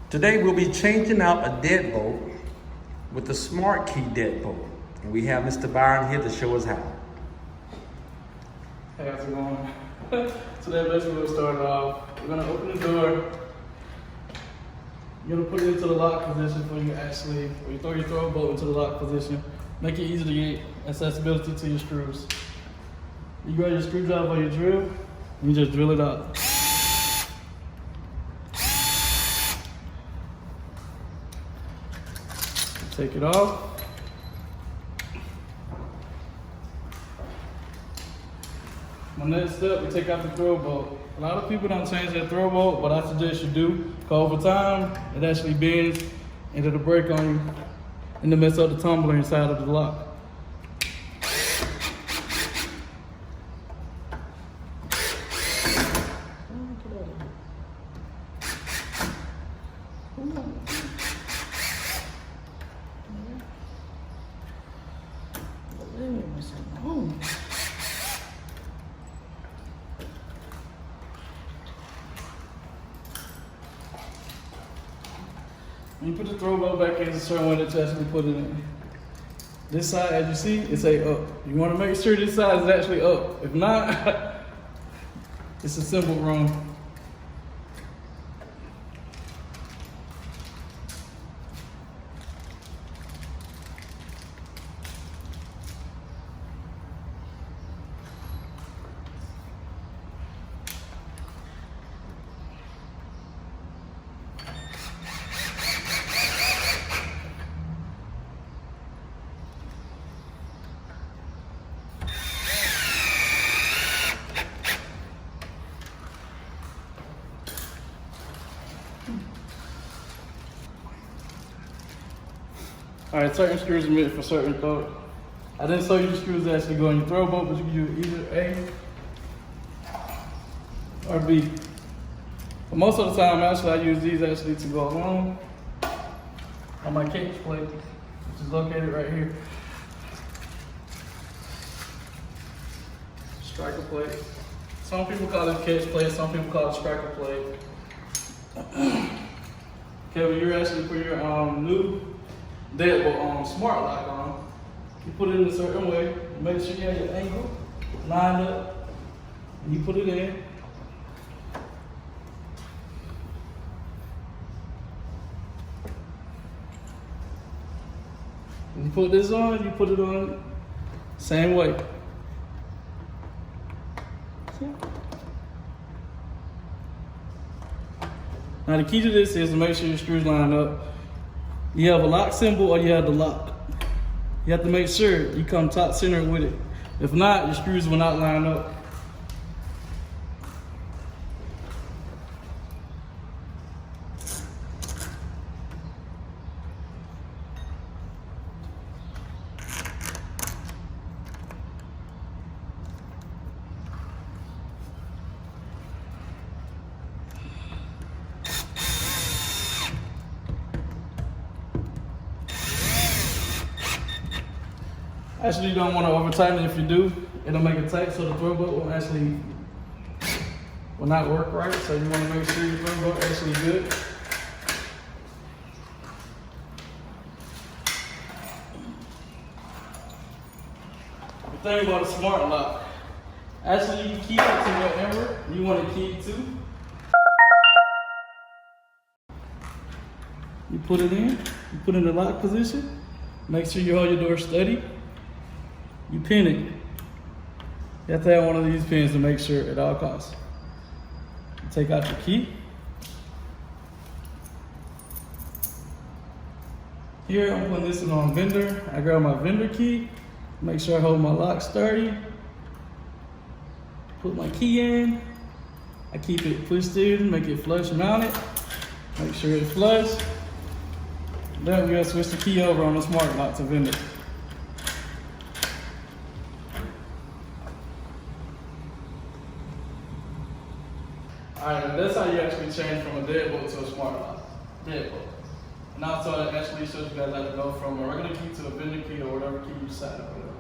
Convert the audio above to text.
Today we'll be changing out a deadbolt with the smart key deadbolt. And we have Mr. Byron here to show us how. Hey, how's it going? Today basically we'll start off. We're gonna open the door. You're gonna put it into the lock position when you throw your throw bolt into the lock position. Make it easy to get accessibility to your screws. You grab your screwdriver or your drill, and you just drill it out. Take it off. My next step, we take out the throw bolt. A lot of people don't change their throw bolt, but I suggest you do. Cause over time, it actually bends and it'll break on you and it'll mess up the tumbler inside of the lock. When you put the throw bolt back in, it's a certain way that you actually put it in. This side, as you see, it's up. You want to make sure this side is actually up. If not, it's assembled wrong. All right, certain screws are meant for certain throw. I didn't show you the screws that actually go in your throw bolt, but you can use either A or B. But most of the time, actually, I use these actually to go along on my cage plate, which is located right here. Striker plate. Some people call it cage plate, some people call it striker plate. Okay, when you're actually put your new Deadbolt smart lock on, you put it in a certain way, make sure you have your angle lined up, and you put it in. When you put this on, you put it on same way. Now the key to this is to make sure your screws line up. You have a lock symbol or you have the lock. You have to make sure you come top center with it. If not, your screws will not line up. Actually, you don't want to over tighten it. If you do, it'll make it tight, so the throw bolt will not work right. So you want to make sure your throw bolt actually good. The thing about a smart lock, actually you keep it to your inward. You want to keep too. You put it in. You put it in the lock position. Make sure you hold your door steady. You pin it. You have to have one of these pins to make sure at all costs. You take out the key. Here I'm putting this on vendor. I grab my vendor key. Make sure I hold my lock sturdy. Put my key in. I keep it pushed in, make it flush mounted. Make sure it's flush. Then we're gonna switch the key over on the smart lock to vendor. Alright, and that's how you actually change from a deadbolt to a smart lock. Deadbolt. And also it actually shows you guys how to go from a regular key to a vendor key or whatever key you decide to put on.